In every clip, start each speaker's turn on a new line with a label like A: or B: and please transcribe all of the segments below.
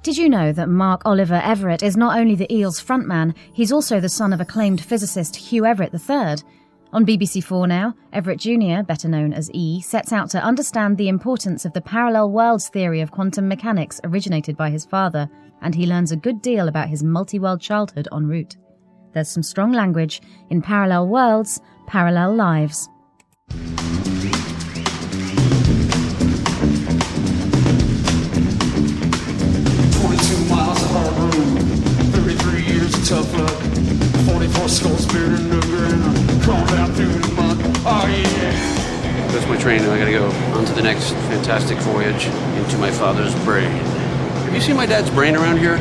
A: Did you know that Mark Oliver Everett is not only the Eels frontman, he's also the son of acclaimed physicist Hugh Everett III? On BBC4 Now, Everett Jr., better known as E, sets out to understand the importance of the parallel worlds theory of quantum mechanics originated by his father, and he learns a good deal about his multi-world childhood en route. There's some strong language in Parallel Worlds, Parallel Lives.
B: 22 miles of hard road, 33 years of tough luck, 44 skulls buried in the ground, crawled out through the mud, oh yeah.
C: That's my train, and I gotta go on to the next fantastic voyage into my father's brain. Have you seen my dad's brain around here?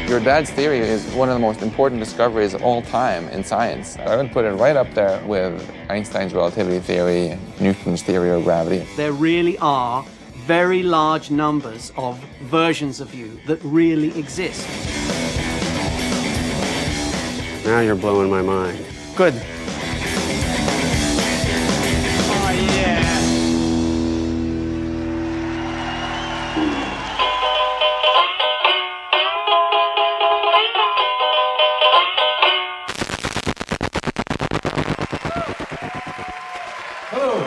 D: Your dad's theory is one of the most important discoveries of all time in science. I would put it right up there with Einstein's relativity theory and Newton's theory of gravity.
E: There really are very large numbers of versions of you that really exist.
C: Now you're blowing my mind.
E: Good.
B: Oh yeah.
F: Hello.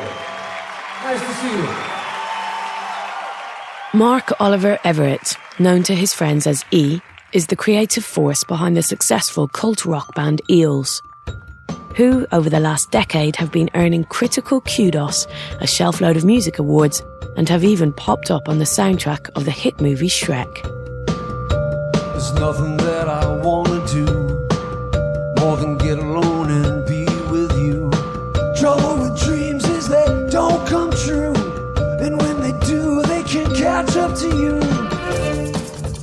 F: Nice to see you.
G: Mark Oliver Everett, known to his friends as E, is the creative force behind the successful cult rock band Eels, who, over the last decade, have been earning critical kudos, a shelf load of music awards, and have even popped up on the soundtrack of the hit movie Shrek.
F: There's nothing that I want to do more than get alone and be with you. Trouble with dreams is they don't come true, and when they do, they can catch up to you.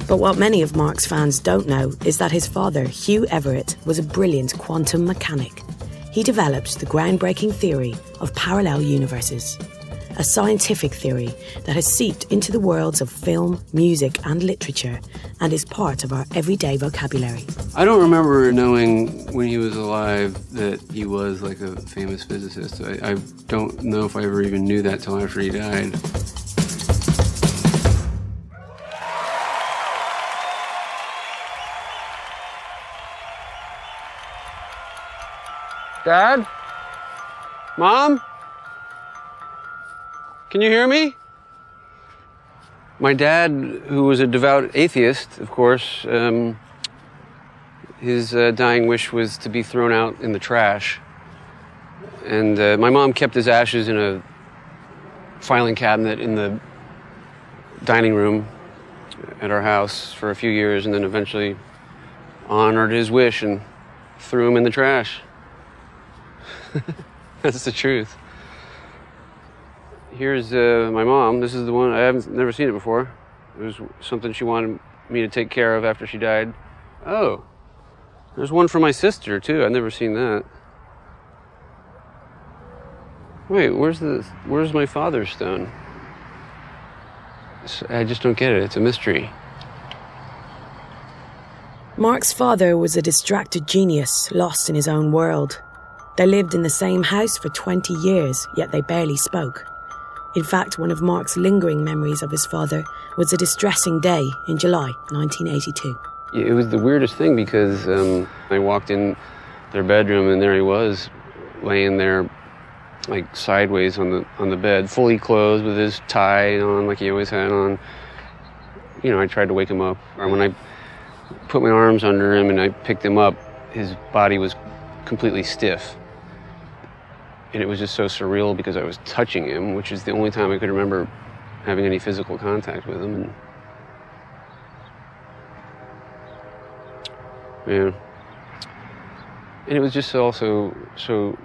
G: But what many of Mark's fans don't know is that his father, Hugh Everett, was a brilliant quantum mechanic. He developed the groundbreaking theory of parallel universes, a scientific theory that has seeped into the worlds of film, music and literature and is part of our everyday vocabulary.
C: I don't remember knowing when he was alive that he was like a famous physicist. I don't know if I ever even knew that till after he died. Dad? Mom? Can you hear me? My dad, who was a devout atheist, of course, his dying wish was to be thrown out in the trash. And my mom kept his ashes in a filing cabinet in the dining room at our house for a few years, and then eventually honored his wish and threw him in the trash. That's the truth. Here's my mom. This is the one. I haven't never seen it before. It was something she wanted me to take care of after she died. Oh, there's one for my sister too. I've never seen that. Wait, where's my father's stone? I just don't get it. It's a mystery.
G: Mark's father was a distracted genius, lost in his own world. They lived in the same house for 20 years, yet they barely spoke. In fact, one of Mark's lingering memories of his father was a distressing day in July 1982.
C: It was the weirdest thing because I walked in their bedroom and there he was, laying there like sideways on the bed, fully clothed with his tie on like he always had on. You know, I tried to wake him up. Or when I put my arms under him and I picked him up, his body was completely stiff. And it was just so surreal because I was touching him, which is the only time I could remember having any physical contact with him. And it was just also so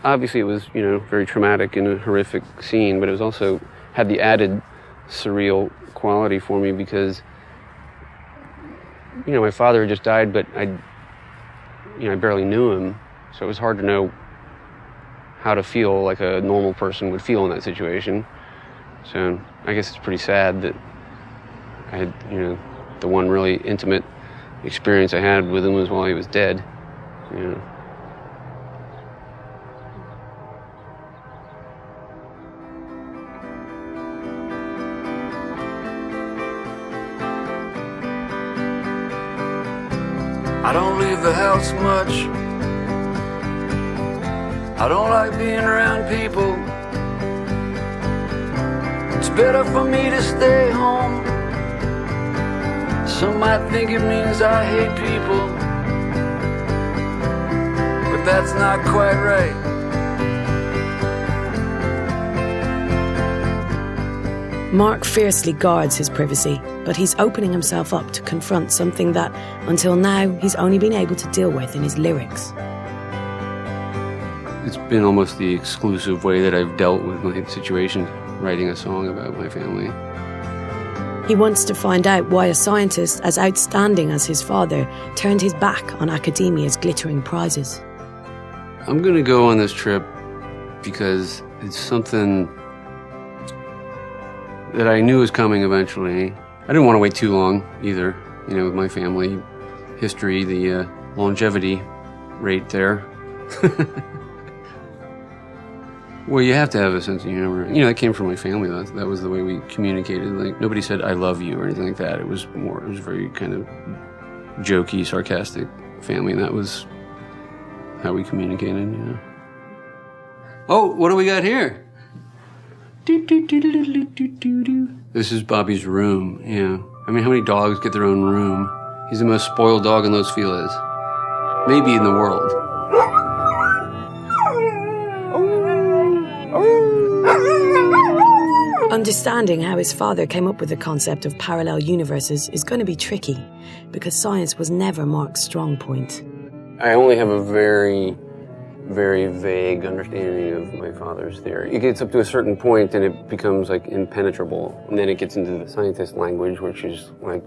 C: obviously it was, you know, very traumatic and a horrific scene, but it was also had the added surreal quality for me because, you know, my father had just died, but I barely knew him, so it was hard to know how to feel like a normal person would feel in that situation. So I guess it's pretty sad that I had, you know, the one really intimate experience I had with him was while he was dead, you know.
F: I don't leave the house much. I don't like being around people. It's better for me to stay home. Some might think it means I hate people, but that's not quite right.
G: Mark fiercely guards his privacy, but he's opening himself up to confront something that, until now, he's only been able to deal with in his lyrics.
C: It's been almost the exclusive way that I've dealt with my situation, writing a song about my family.
G: He wants to find out why a scientist as outstanding as his father turned his back on academia's glittering prizes.
C: I'm going to go on this trip because it's something that I knew was coming eventually. I didn't want to wait too long either, with my family history, the longevity rate there. Well, you have to have a sense of humor. That came from my family. That was the way we communicated. Like, nobody said "I love you" or anything like that. It was very kind of jokey, sarcastic family, and that was how we communicated. Oh, what do we got here? This is Bobby's room. Yeah. How many dogs get their own room? He's the most spoiled dog in Los Feliz, maybe in the world.
G: Understanding how his father came up with the concept of parallel universes is going to be tricky, because science was never Mark's strong point.
C: I only have a very, very vague understanding of my father's theory. It gets up to a certain point and it becomes like impenetrable, and then it gets into the scientist language, which is like,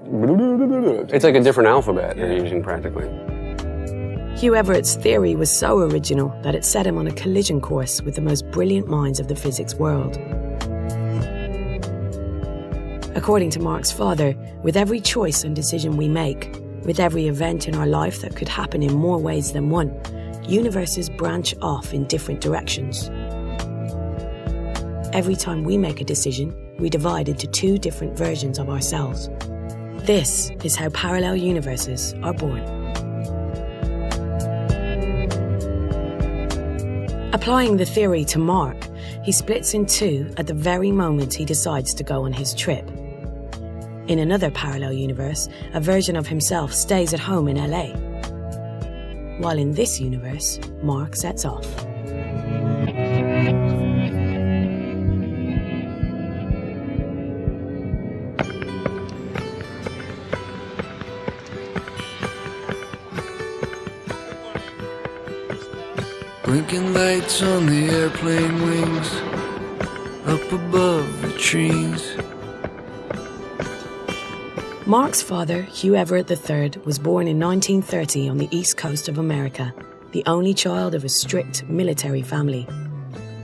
C: it's like a different alphabet they're using practically.
G: Hugh Everett's theory was so original that it set him on a collision course with the most brilliant minds of the physics world. According to Mark's father, with every choice and decision we make, with every event in our life that could happen in more ways than one, universes branch off in different directions. Every time we make a decision, we divide into two different versions of ourselves. This is how parallel universes are born. Applying the theory to Mark, he splits in two at the very moment he decides to go on his trip. In another parallel universe, a version of himself stays at home in LA. While in this universe, Mark sets off.
F: Blinking lights on the airplane wings, up above the trees.
G: Mark's father, Hugh Everett III, was born in 1930 on the east coast of America, the only child of a strict military family.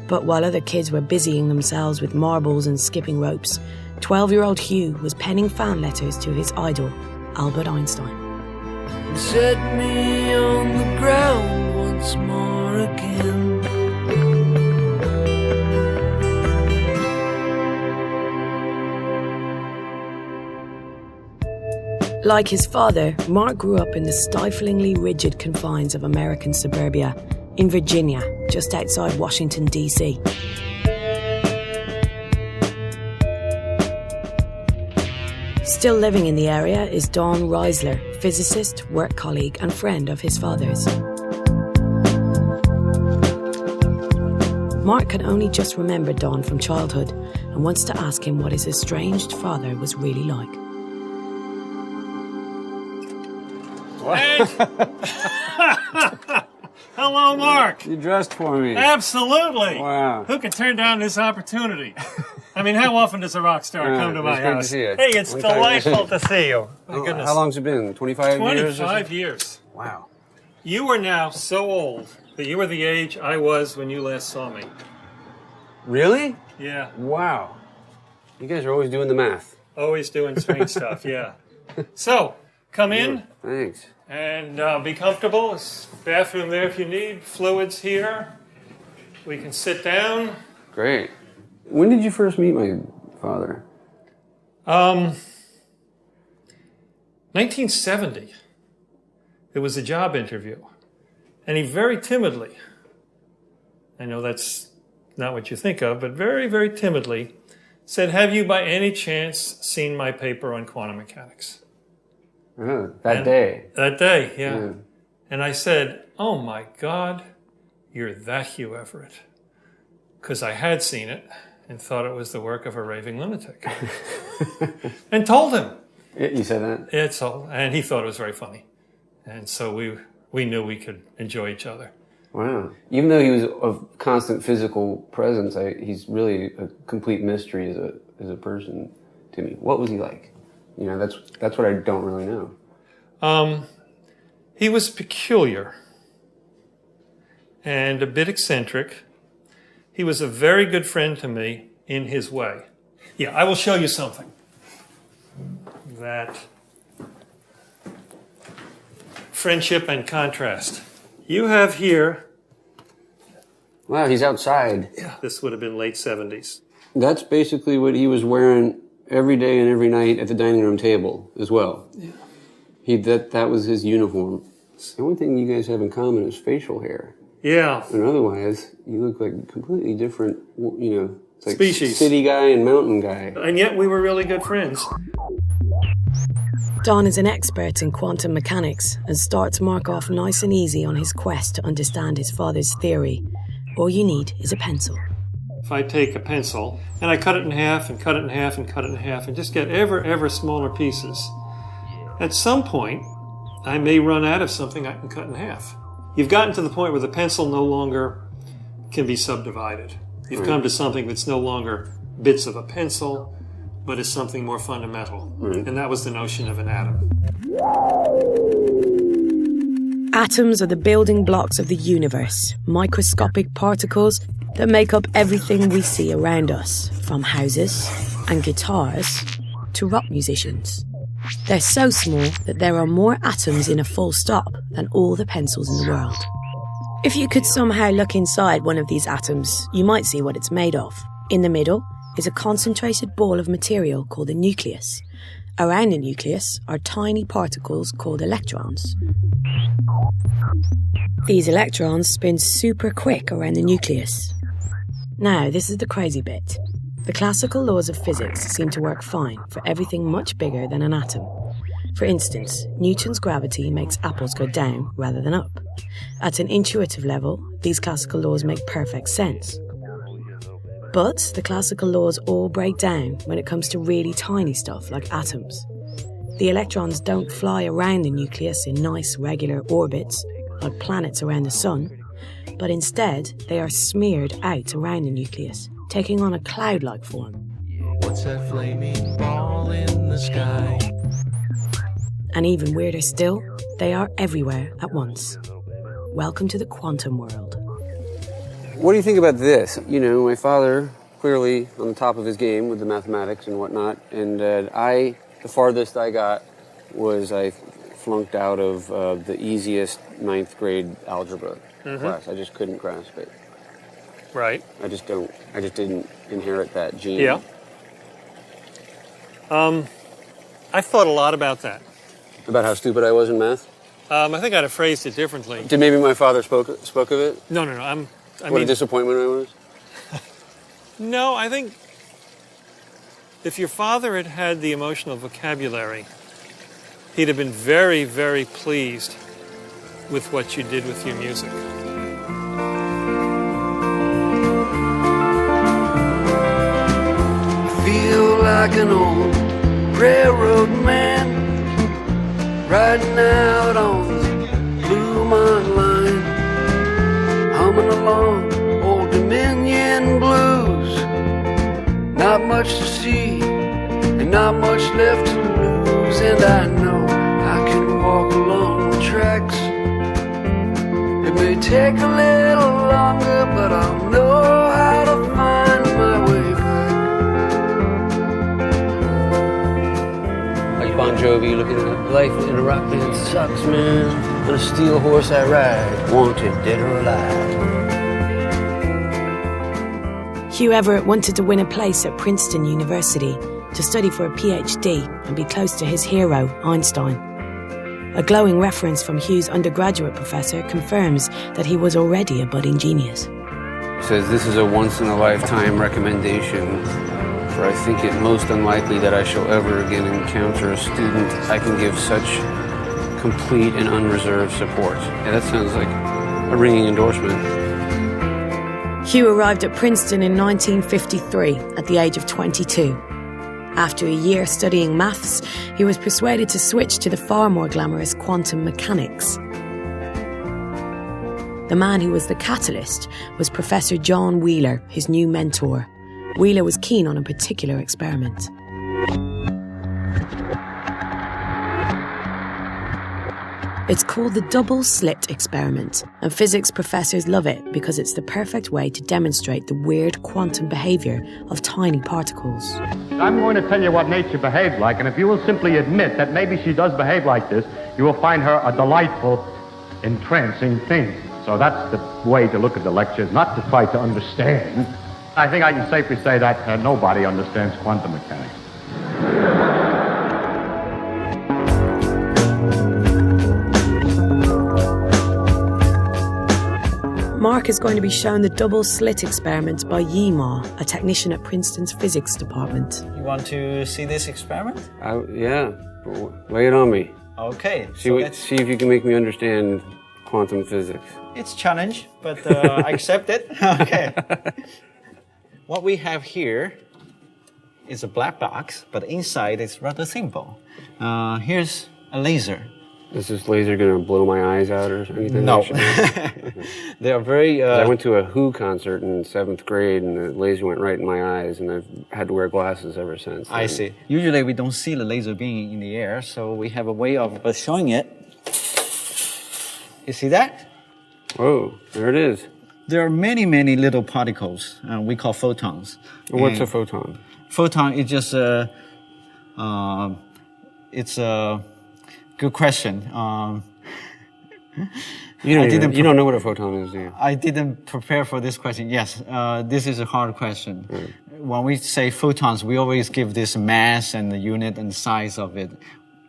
G: But while other kids were busying themselves with marbles and skipping ropes, 12-year-old Hugh was penning fan letters to his idol, Albert Einstein.
F: Set me on the ground once more again.
G: Like his father, Mark grew up in the stiflingly rigid confines of American suburbia, in Virginia, just outside Washington, D.C. Still living in the area is Dawn Reisler, physicist, work colleague, and friend of his father's. Mark can only just remember Dawn from childhood and wants to ask him what his estranged father was really like.
H: Hello, Mark.
C: You dressed for me.
H: Absolutely.
C: Wow.
H: Who could turn down this opportunity? I mean, how often does a rock star come to my
C: great
H: house?
C: to see you.
H: Hey, it's delightful to see you. My goodness.
C: How long's it been? 25 years?
H: 25 years.
C: Wow.
H: You are now so old that you were the age I was when you last saw me.
C: Really?
H: Yeah.
C: Wow. You guys are always doing the math.
H: Always doing strange stuff, yeah. So, come in.
C: Thanks.
H: And be comfortable. There's a bathroom there if you need. Fluids here. We can sit down.
C: Great. When did you first meet my father?
H: 1970. It was a job interview. And he very timidly, I know that's not what you think of, but very, very timidly said, "Have you by any chance seen my paper on quantum mechanics?"
C: That day.
H: That day, yeah. And I said, "Oh my God, you're that Hugh Everett." Because I had seen it and thought it was the work of a raving lunatic. And told him.
C: You said that?
H: And he thought it was very funny. And so we knew we could enjoy each other.
C: Wow. Even though he was of constant physical presence, he's really a complete mystery as a person to me. What was he like? You know, that's what I don't really know.
H: He was peculiar and a bit eccentric. He was a very good friend to me in his way. Yeah, I will show you something that friendship and contrast. You have here.
C: Wow, he's outside.
H: Yeah, this would have been late 70s.
C: That's basically what he was wearing every day and every night at the dining room table as well. Yeah. That was his uniform. The only thing you guys have in common is facial hair.
H: Yeah.
C: And otherwise, you look like completely different, you know, it's like
H: species.
C: City guy and mountain guy.
H: And yet we were really good friends.
G: Don is an expert in quantum mechanics and starts Mark off nice and easy on his quest to understand his father's theory. All you need is a pencil.
H: If I take a pencil and I cut it in half and cut it in half and cut it in half and just get ever smaller pieces, at some point I may run out of something I can cut in half. You've gotten to the point where the pencil no longer can be subdivided. You've come to something that's no longer bits of a pencil, but is something more fundamental. And that was the notion of an atom.
G: Atoms are the building blocks of the universe, microscopic particles that make up everything we see around us, from houses and guitars to rock musicians. They're so small that there are more atoms in a full stop than all the pencils in the world. If you could somehow look inside one of these atoms, you might see what it's made of. In the middle is a concentrated ball of material called a nucleus. Around the nucleus are tiny particles called electrons. These electrons spin super quick around the nucleus. Now, this is the crazy bit. The classical laws of physics seem to work fine for everything much bigger than an atom. For instance, Newton's gravity makes apples go down rather than up. At an intuitive level, these classical laws make perfect sense. But the classical laws all break down when it comes to really tiny stuff like atoms. The electrons don't fly around the nucleus in nice regular orbits like planets around the sun, but instead they are smeared out around the nucleus, taking on a cloud-like form.
F: What's that flaming ball in the sky?
G: And even weirder still, they are everywhere at once. Welcome to the quantum world.
C: What do you think about this? You know, my father, clearly on the top of his game with the mathematics and whatnot, and the farthest I got was I flunked out of the easiest 9th grade algebra class. I just couldn't grasp it.
H: Right.
C: I just didn't inherit that gene.
H: Yeah. I thought a lot about that.
C: About how stupid I was in math?
H: I think I'd have phrased it differently.
C: Did maybe my father spoke of it?
H: No. I
C: mean, a disappointment I was?
H: No, I think if your father had had the emotional vocabulary, he'd have been very, very pleased with what you did with your music.
F: I feel like an old railroad man riding out on the Blue Mountain line, humming along Old Dominion blues. Not much to see and not much left to lose, and I know I can walk along the tracks. It may take a little longer, but I'll know how to find my way back.
C: Like Bon Jovi looking at life in a rock band sucks, man. On a steel horse I ride, wanted dead or alive.
G: Hugh Everett wanted to win a place at Princeton University to study for a PhD and be close to his hero, Einstein. A glowing reference from Hugh's undergraduate professor confirms that he was already a budding genius.
C: Says this is a once-in-a-lifetime recommendation, for I think it most unlikely that I shall ever again encounter a student I can give such complete and unreserved support. Yeah, that sounds like a ringing endorsement.
G: Hugh arrived at Princeton in 1953 at the age of 22. After a year studying maths, he was persuaded to switch to the far more glamorous quantum mechanics. The man who was the catalyst was Professor John Wheeler, his new mentor. Wheeler was keen on a particular experiment. It's called the double slit experiment, and physics professors love it because it's the perfect way to demonstrate the weird quantum behavior of tiny particles.
I: I'm going to tell you what nature behaves like, and if you will simply admit that maybe she does behave like this, you will find her a delightful, entrancing thing. So that's the way to look at the lectures, not to try to understand. I think I can safely say that nobody understands quantum mechanics.
G: Mark is going to be shown the double slit experiment by Yi Ma, a technician at Princeton's physics department.
J: You want to see this experiment?
C: Yeah, lay it on me.
J: Okay.
C: See if you can make me understand quantum physics.
J: It's a challenge, but I accept it. Okay. What we have here is a black box, but inside it's rather simple. Here's a laser.
C: Is this laser going to blow my eyes out or anything?
J: No. They are very...
C: I went to a Who concert in 7th grade, and the laser went right in my eyes, and I've had to wear glasses ever since.
J: I see. Usually we don't see the laser being in the air, so we have a way of showing it. You see that?
C: Whoa, there it is.
J: There are many, many little particles we call photons.
C: What's a photon?
J: Photon is just it's a good question.
C: You don't know what a photon is, do you?
J: I didn't prepare for this question. Yes, this is a hard question. When we say photons, we always give this mass and the unit and size of it,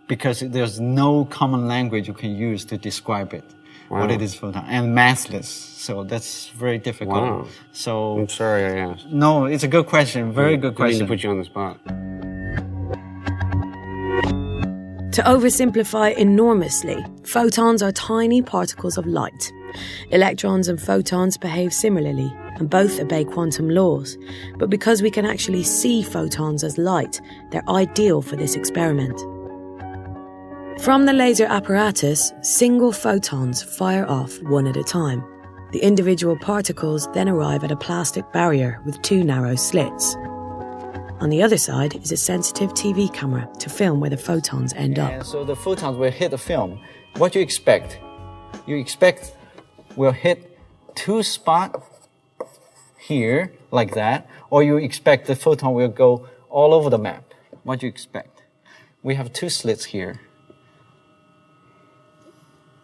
J: because there's no common language you can use to describe it.
C: Wow.
J: What it is photon, and massless, so that's very difficult.
C: Wow.
J: So
C: I'm sorry I asked.
J: No, it's a good question. Very good question.
C: I need to put you on the spot.
G: To oversimplify enormously, photons are tiny particles of light. Electrons and photons behave similarly, and both obey quantum laws. But because we can actually see photons as light, they're ideal for this experiment. From the laser apparatus, single photons fire off one at a time. The individual particles then arrive at a plastic barrier with 2 narrow slits. On the other side is a sensitive TV camera to film where the photons end up.
J: And so the photons will hit the film. What do you expect? You expect we'll hit 2 spots here, like that, or you expect the photon will go all over the map. What do you expect? We have 2 slits here.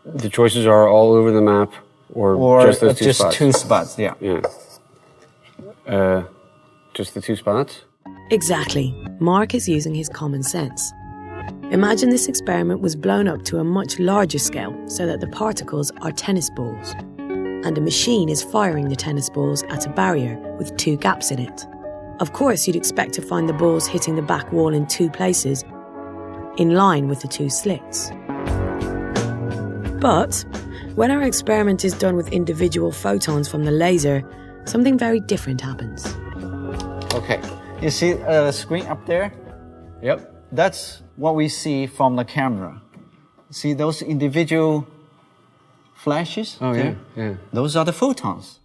C: The choices are all over the map, or just those 2 spots?
J: Just 2 spots, yeah.
C: Yeah. Just the 2 spots?
G: Exactly. Mark is using his common sense. Imagine this experiment was blown up to a much larger scale so that the particles are tennis balls, and a machine is firing the tennis balls at a barrier with 2 gaps in it. Of course, you'd expect to find the balls hitting the back wall in 2 places, in line with the 2 slits. But when our experiment is done with individual photons from the laser, something very different happens.
J: Okay, you see the screen up there?
C: Yep.
J: That's what we see from the camera. See those individual flashes?
C: Oh, yeah, yeah.
J: Those are the photons.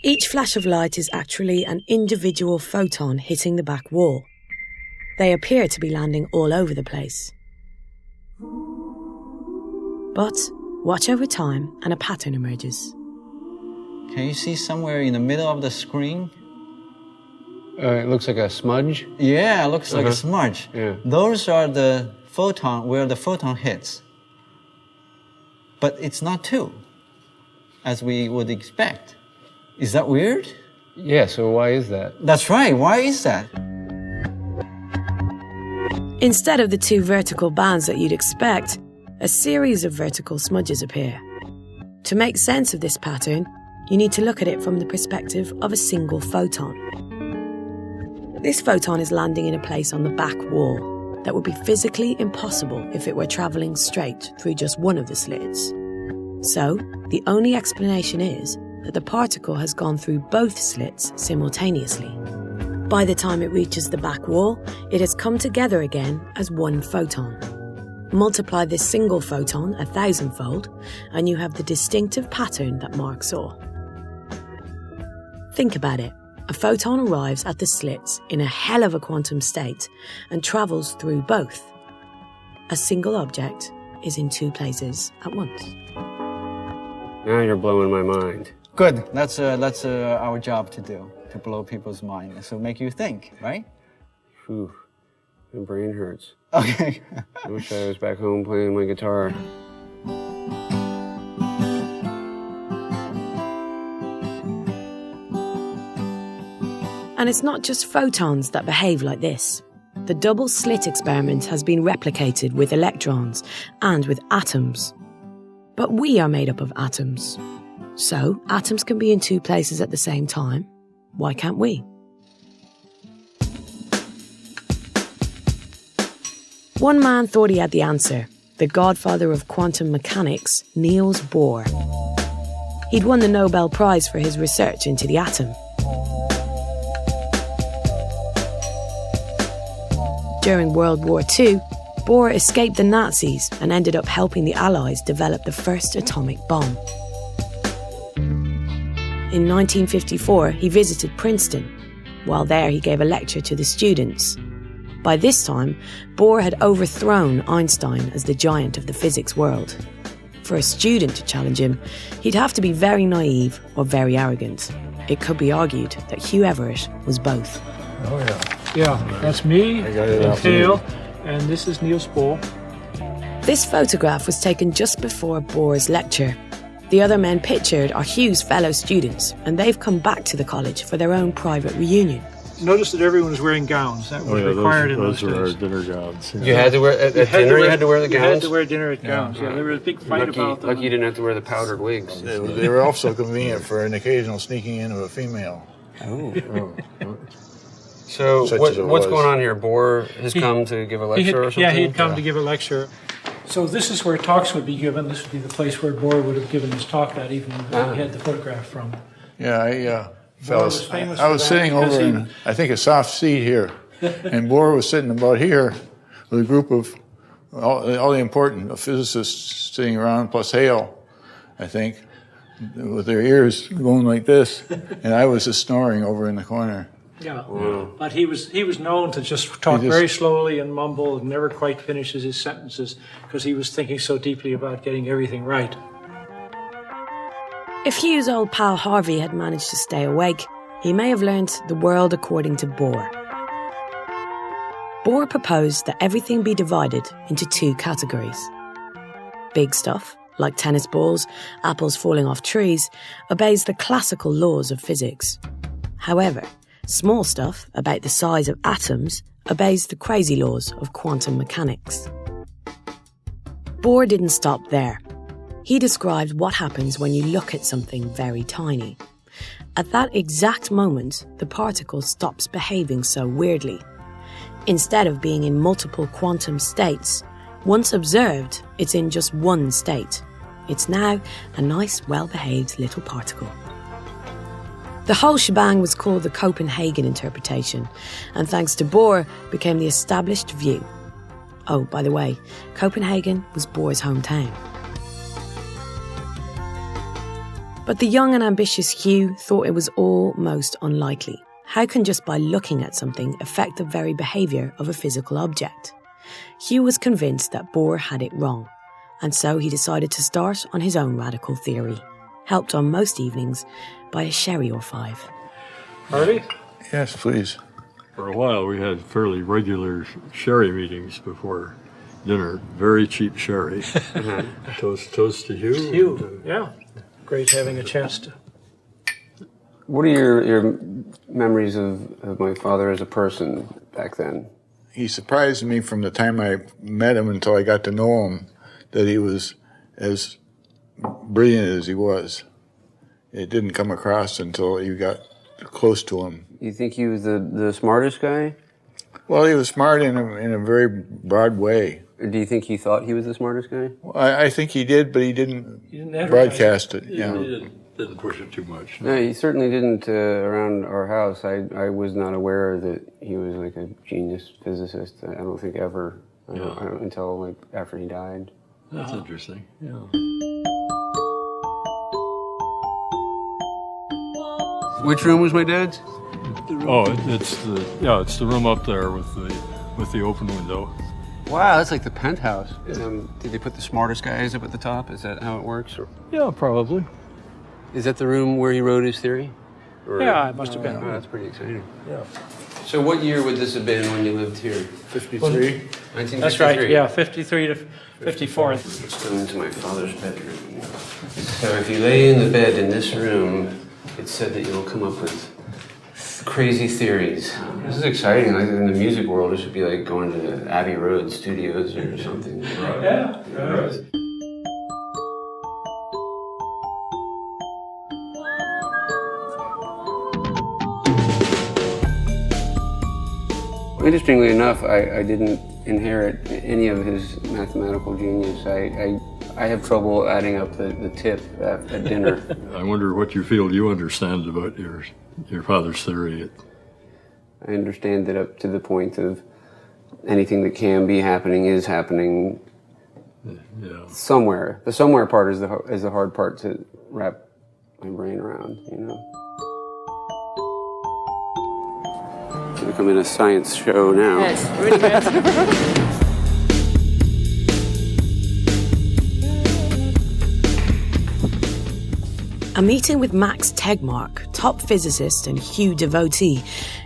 G: Each flash of light is actually an individual photon hitting the back wall. They appear to be landing all over the place. But watch over time and a pattern emerges.
J: Can you see somewhere in the middle of the screen?
C: It looks like a smudge?
J: Yeah, it looks like a smudge.
C: Yeah.
J: Those are the photon, where the photon hits. But it's not 2, as we would expect. Is that weird?
C: Yeah, so why is that?
J: That's right, why is that?
G: Instead of the two vertical bands that you'd expect, a series of vertical smudges appear. To make sense of this pattern, you need to look at it from the perspective of a single photon. This photon is landing in a place on the back wall that would be physically impossible if it were travelling straight through just one of the slits. So, the only explanation is that the particle has gone through both slits simultaneously. By the time it reaches the back wall, it has come together again as one photon. Multiply this single photon 1,000-fold, and you have the distinctive pattern that Mark saw. Think about it. A photon arrives at the slits in a hell of a quantum state and travels through both. A single object is in two places at once.
C: Now you're blowing my mind.
J: Good. That's our job to do, to blow people's mind. So make you think, right?
C: Whew. My brain hurts.
J: Okay.
C: I wish I was back home playing my guitar.
G: And it's not just photons that behave like this. The double slit experiment has been replicated with electrons and with atoms. But we are made up of atoms. So, atoms can be in two places at the same time. Why can't we? One man thought he had the answer, the godfather of quantum mechanics, Niels Bohr. He'd won the Nobel Prize for his research into the atom. During World War II, Bohr escaped the Nazis and ended up helping the Allies develop the first atomic bomb. In 1954, he visited Princeton. While there, he gave a lecture to the students. By this time, Bohr had overthrown Einstein as the giant of the physics world. For a student to challenge him, he'd have to be very naive or very arrogant. It could be argued that Hugh Everett was both.
K: Oh, yeah. Yeah, that's me, and Hale, and this is Niels Bohr.
G: This photograph was taken just before Bohr's lecture. The other men pictured are Hugh's fellow students, and they've come back to the college for their own private reunion.
K: Notice that everyone is wearing gowns. That was required in those days.
I: Those were our dinner gowns. Yeah.
C: You had to wear, at dinner you had to wear the gowns?
K: You had to wear dinner at gowns, yeah. There was a big fight about them.
C: Lucky you didn't have to wear the powdered wigs.
L: They were also convenient for an occasional sneaking in of a female.
C: Oh. So what's going on here? Bohr has come to give a lecture or something?
K: Yeah, he had come to give a lecture. So this is where talks would be given. This would be the place where Bohr would have given his talk that evening that we had the photograph from.
L: Yeah, I was sitting over in, I think, a soft seat here. And Bohr was sitting about here with a group of all the important physicists sitting around, plus Hale, I think, with their ears going like this. And I was just snoring over in the corner.
K: Yeah, but he was known to just talk very slowly and mumble and never quite finishes his sentences because he was thinking so deeply about getting everything right.
G: If Hugh's old pal Harvey had managed to stay awake, he may have learnt the world according to Bohr. Bohr proposed that everything be divided into two categories. Big stuff, like tennis balls, apples falling off trees, obeys the classical laws of physics. However, small stuff, about the size of atoms, obeys the crazy laws of quantum mechanics. Bohr didn't stop there. He described what happens when you look at something very tiny. At that exact moment, the particle stops behaving so weirdly. Instead of being in multiple quantum states, once observed, it's in just one state. It's now a nice, well-behaved little particle. The whole shebang was called the Copenhagen interpretation, and thanks to Bohr, became the established view. Oh, by the way, Copenhagen was Bohr's hometown. But the young and ambitious Hugh thought it was all most unlikely. How can just by looking at something affect the very behaviour of a physical object? Hugh was convinced that Bohr had it wrong, and so he decided to start on his own radical theory, helped on most evenings by a sherry or five.
K: Harvey?
L: Yes, please.
I: For a while, we had fairly regular sherry meetings before dinner. Very cheap sherry. Toast to Hugh.
K: Hugh, yeah. Great having a chance to.
C: What are your memories of my father as a person back then?
L: he surprised me from the time I met him until I got to know him that he was as brilliant as he was. It didn't come across until you got close to him.
C: You think he was the smartest guy?
L: Well, he was smart in a very broad way.
C: Do you think he thought he was the smartest guy?
L: Well, I think he did, but he didn't broadcast it. Yeah.
M: He didn't push it too much.
C: No, he certainly didn't around our house. I was not aware that he was like a genius physicist. I don't think ever, until like after he died.
M: That's interesting. Yeah.
C: Which room was my dad's?
M: Oh, it's the room up there with the open window.
C: Wow, that's like the penthouse. Did they put the smartest guys up at the top? Is that how it works? Or?
M: Yeah, probably.
C: Is that the room where he wrote his theory? Or,
K: yeah, it must have been.
C: Oh, that's pretty exciting.
M: Yeah.
C: So what year would this have been when you lived here?
L: 53.
C: 1953.
K: That's right, yeah, 53 to 54.
C: Let's go into my father's bedroom. So if you lay in the bed in this room, it's said that you'll come up with crazy theories. This is exciting. Like in the music world, it should be like going to Abbey Road Studios or something.
K: Yeah. Right.
C: Interestingly enough, I didn't inherit any of his mathematical genius. I have trouble adding up the tip at dinner.
M: I wonder what you feel you understand about your father's theory.
C: I understand that up to the point of anything that can be happening is happening somewhere. The somewhere part is the hard part to wrap my brain around, you know. Like I'm in a science show now.
N: Yes, really good.
G: A meeting with Max Tegmark, top physicist and Hugh devotee,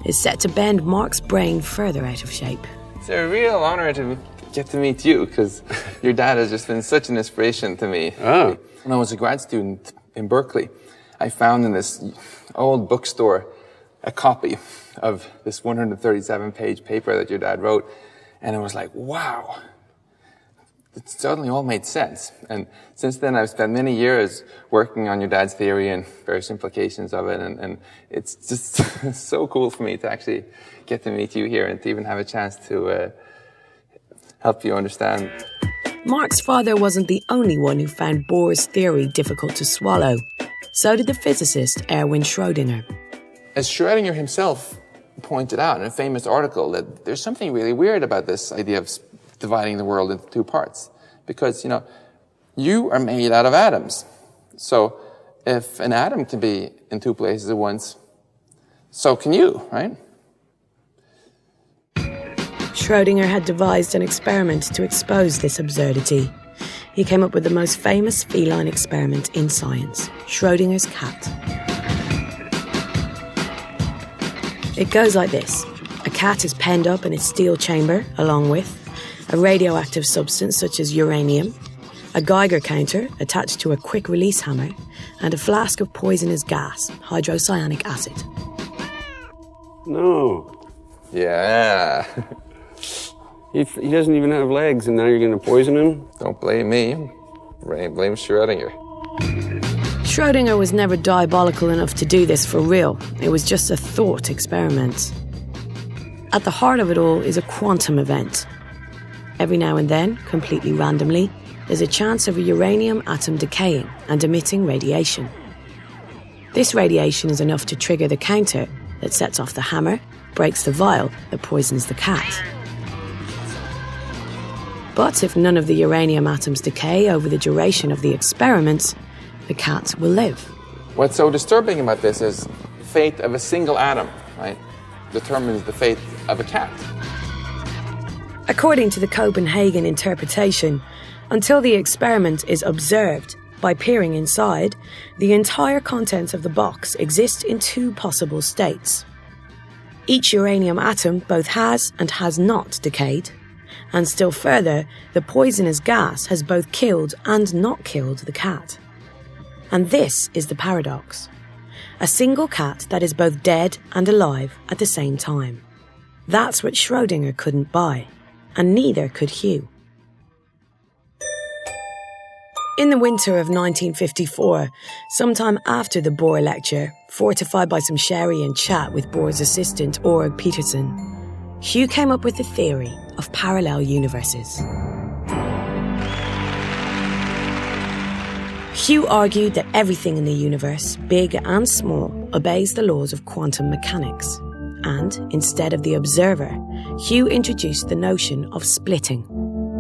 G: is set to bend Mark's brain further out of shape.
D: It's a real honor to get to meet you, because your dad has just been such an inspiration to me.
C: Oh.
D: When I was a grad student in Berkeley, I found in this old bookstore a copy of this 137-page paper that your dad wrote, and it was like, wow. It suddenly all made sense. And since then, I've spent many years working on your dad's theory and various implications of it. And it's just so cool for me to actually get to meet you here and to even have a chance to help you understand.
G: Mark's father wasn't the only one who found Bohr's theory difficult to swallow. So did the physicist Erwin Schrödinger.
D: As Schrödinger himself pointed out in a famous article, that there's something really weird about this idea of dividing the world into two parts. Because, you know, you are made out of atoms. So if an atom can be in two places at once, so can you, right?
G: Schrödinger had devised an experiment to expose this absurdity. He came up with the most famous feline experiment in science, Schrödinger's cat. It goes like this. A cat is penned up in a steel chamber, along with a radioactive substance such as uranium, a Geiger counter attached to a quick-release hammer, and a flask of poisonous gas, hydrocyanic acid.
C: No.
D: Yeah.
C: He doesn't even have legs, and now you're going to poison him?
D: Don't blame me. Blame Schrödinger.
G: Schrödinger was never diabolical enough to do this for real. It was just a thought experiment. At the heart of it all is a quantum event. Every now and then, completely randomly, there's a chance of a uranium atom decaying and emitting radiation. This radiation is enough to trigger the counter that sets off the hammer, breaks the vial that poisons the cat. But if none of the uranium atoms decay over the duration of the experiment, the cat will live.
D: What's so disturbing about this is the fate of a single atom, right, determines the fate of a cat.
G: According to the Copenhagen interpretation, until the experiment is observed by peering inside, the entire contents of the box exist in two possible states. Each uranium atom both has and has not decayed, and still further, the poisonous gas has both killed and not killed the cat. And this is the paradox. A single cat that is both dead and alive at the same time. That's what Schrödinger couldn't buy, and neither could Hugh. In the winter of 1954, sometime after the Bohr lecture, fortified by some sherry and chat with Bohr's assistant, Org Peterson, Hugh came up with the theory of parallel universes. Hugh argued that everything in the universe, big and small, obeys the laws of quantum mechanics. And, instead of the observer, Hugh introduced the notion of splitting.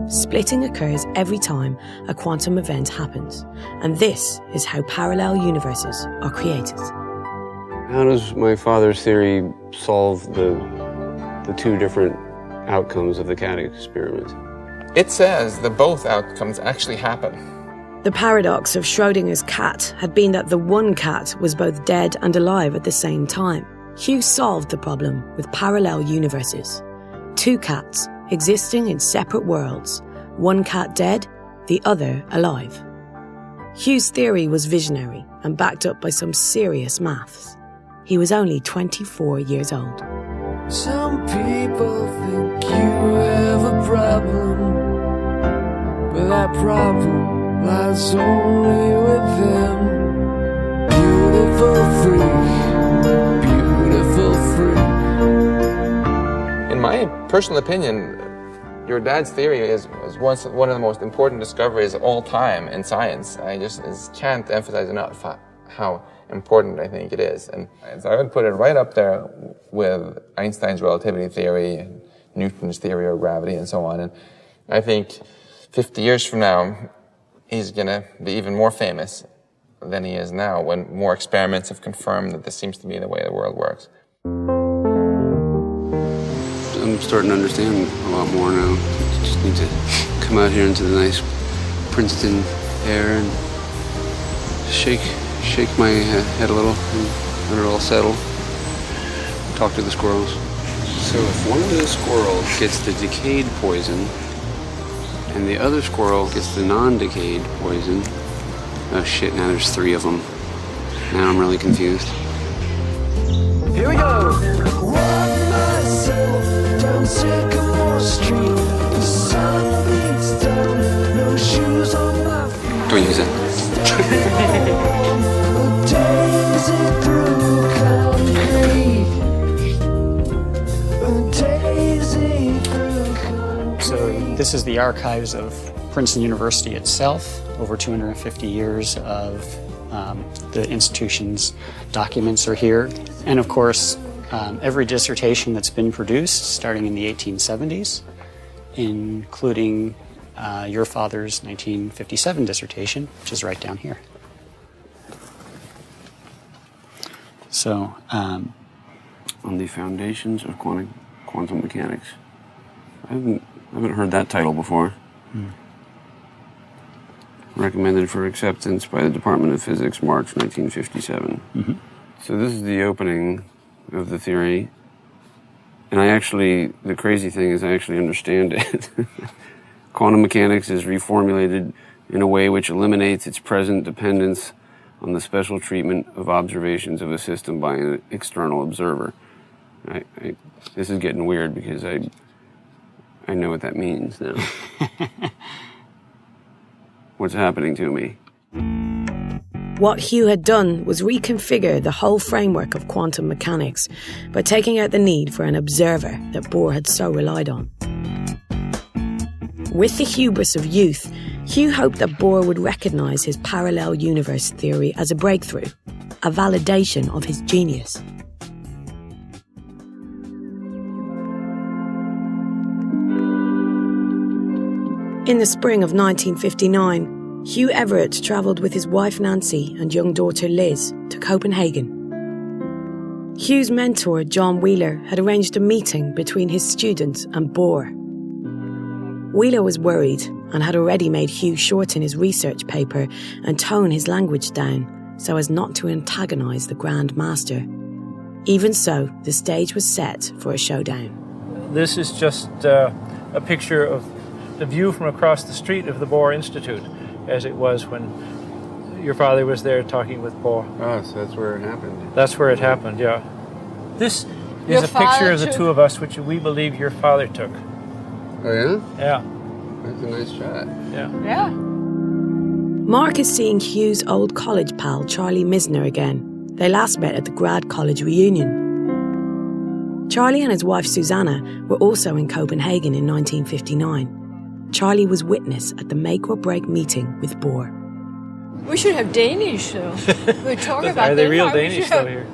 G: Splitting occurs every time a quantum event happens, and this is how parallel universes are created.
C: How does my father's theory solve the two different outcomes of the cat experiment?
D: It says that both outcomes actually happen.
G: The paradox of Schrödinger's cat had been that the one cat was both dead and alive at the same time. Hugh solved the problem with parallel universes. Two cats existing in separate worlds, one cat dead, the other alive. Hugh's theory was visionary and backed up by some serious maths. He was only 24 years old.
F: Some people think you have a problem, but that problem lies only with them. Beautiful freak, beautiful freak.
D: In my personal opinion, your dad's theory is one of the most important discoveries of all time in science. I just can't emphasize enough how important I think it is. And so I would put it right up there with Einstein's relativity theory and Newton's theory of gravity and so on. And I think 50 years from now, he's going to be even more famous than he is now when more experiments have confirmed that this seems to be the way the world works.
C: I'm starting to understand a lot more now. Just need to come out here into the nice Princeton air and shake my head a little and let it all settle. Talk to the squirrels. So if one of the squirrels gets the decayed poison and the other squirrel gets the non-decayed poison, oh shit, now there's 3 of them. Now I'm really confused.
F: Here we go! Walk myself down Sycamore Street. The sun beats down, no shoes on my feet.
C: Don't use it.
F: Daisy through concrete. Daisy through concrete.
O: So this is the archives of Princeton University itself, over 250 years of the institution's documents are here. And of course, every dissertation that's been produced starting in the 1870s, including your father's 1957 dissertation, which is right down here. So,
C: on the foundations of quantum mechanics. I haven't heard that title before. Recommended for acceptance by the Department of Physics, March 1957.
O: Mm-hmm.
C: So this is the opening of the theory. And the crazy thing is I actually understand it. Quantum mechanics is reformulated in a way which eliminates its present dependence on the special treatment of observations of a system by an external observer. This is getting weird because I know what that means now. What's happening to me?
G: What Hugh had done was reconfigure the whole framework of quantum mechanics by taking out the need for an observer that Bohr had so relied on. With the hubris of youth, Hugh hoped that Bohr would recognise his parallel universe theory as a breakthrough, a validation of his genius. In the spring of 1959, Hugh Everett travelled with his wife Nancy and young daughter Liz to Copenhagen. Hugh's mentor, John Wheeler, had arranged a meeting between his students and Bohr. Wheeler was worried and had already made Hugh shorten his research paper and tone his language down so as not to antagonise the Grand Master. Even so, the stage was set for a showdown.
K: This is just a picture of the view from across the street of the Bohr Institute, as it was when your father was there talking with Bohr.
C: Oh, so that's where it happened.
K: That's where it happened, yeah. This There's a picture of the two of us, which we believe your father took.
C: Oh, yeah?
K: Yeah.
C: That's a nice shot.
K: Yeah.
G: Yeah. Mark is seeing Hugh's old college pal, Charlie Misner, again. They last met at the grad college reunion. Charlie and his wife, Susanna, were also in Copenhagen in 1959. Charlie was witness at the make-or-break meeting with Bohr.
P: We should have Danish, though. We talk about
K: Are they real
P: Denmark,
K: Danish, though, here?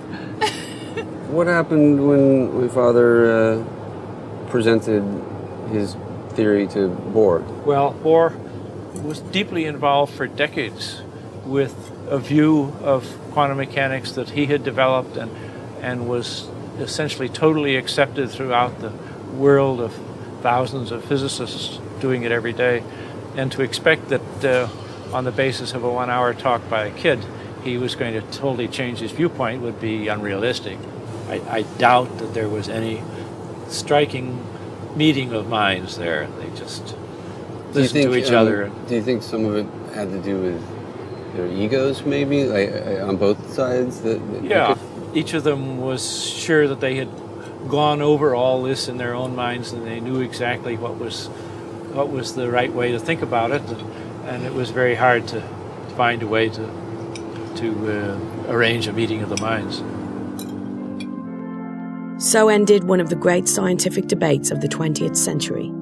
C: What happened when my father presented his theory to Bohr?
K: Well, Bohr was deeply involved for decades with a view of quantum mechanics that he had developed and was essentially totally accepted throughout the world of thousands of physicists doing it every day. And to expect that on the basis of a 1-hour talk by a kid, he was going to totally change his viewpoint would be unrealistic. I doubt that there was any striking meeting of minds there. They just listened to each other.
C: Do you think some of it had to do with their egos, maybe, like on both sides?
K: Yeah, each of them was sure that they had gone over all this in their own minds, and they knew exactly what was the right way to think about it, and it was very hard to find a way to arrange a meeting of the minds.
G: So ended one of the great scientific debates of the 20th century.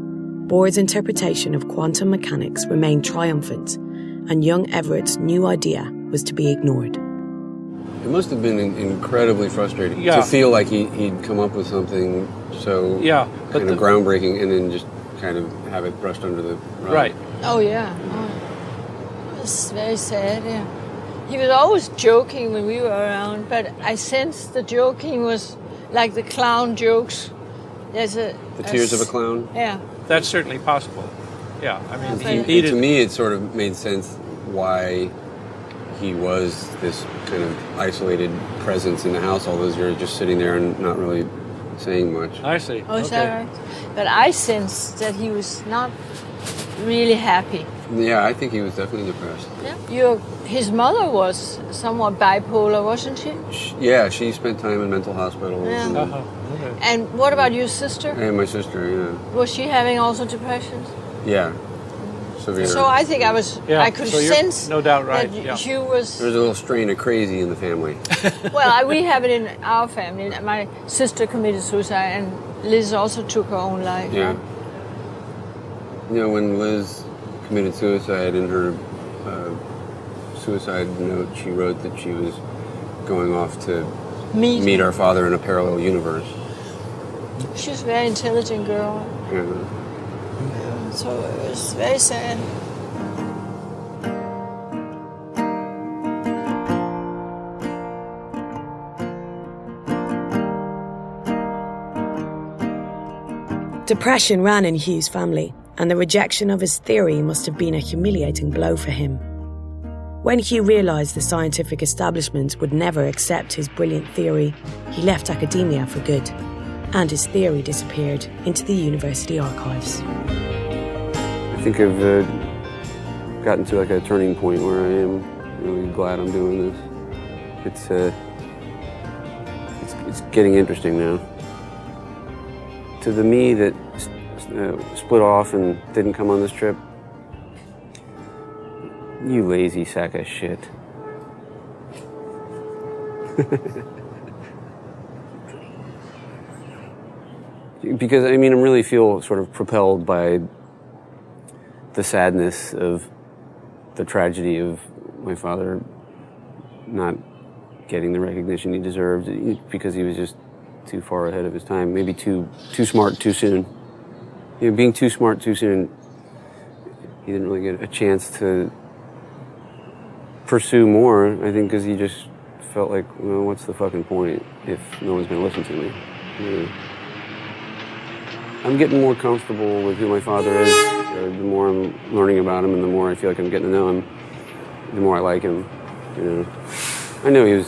G: Bohr's interpretation of quantum mechanics remained triumphant, and young Everett's new idea was to be ignored.
C: It must have been incredibly frustrating to feel like he'd come up with something so kind of groundbreaking and then just kind of have it brushed under the rug.
K: Right.
P: Oh, yeah. It was very sad, yeah. He was always joking when we were around, but I sensed the joking was like the clown jokes. There's
C: the tears of a clown?
P: Yeah.
K: That's certainly possible. Yeah, I mean,
C: to me it sort of made sense why he was this kind of isolated presence in the house all those years, just sitting there and not really saying much.
K: I see.
P: Oh, is that right? But I sensed that he was not really happy.
C: Yeah, I think he was definitely depressed.
P: Yeah. His mother was somewhat bipolar, wasn't she?
C: Yeah, she spent time in mental hospitals.
P: Yeah. And what about your sister?
C: And my sister, yeah.
P: Was she having also depressions?
C: Yeah. Severe.
P: So I think I could sense
K: no doubt right.
P: that Hugh was...
C: There's a little strain of crazy in the family.
P: Well, we have it in our family. My sister committed suicide, and Liz also took her own life.
C: Yeah. You know, when Liz committed suicide, in her suicide note, she wrote that she was going off to meet our father in a parallel universe.
P: She was a very intelligent girl.
C: Yeah.
P: So it was very sad.
G: Depression ran in Hugh's family, and the rejection of his theory must have been a humiliating blow for him. When Hugh realised the scientific establishment would never accept his brilliant theory, he left academia for good, and his theory disappeared into the university archives.
C: I think I've gotten to like a turning point where I am really glad I'm doing this. It's getting interesting now. To the me that split off and didn't come on this trip, you lazy sack of shit. Because, I mean, I really feel sort of propelled by the sadness of the tragedy of my father not getting the recognition he deserved because he was just too far ahead of his time, maybe too smart too soon. You know, being too smart too soon, he didn't really get a chance to pursue more, I think, because he just felt like, well, what's the fucking point if no one's going to listen to me? You know? I'm getting more comfortable with who my father is. The more I'm learning about him and the more I feel like I'm getting to know him, the more I like him. You know, I know he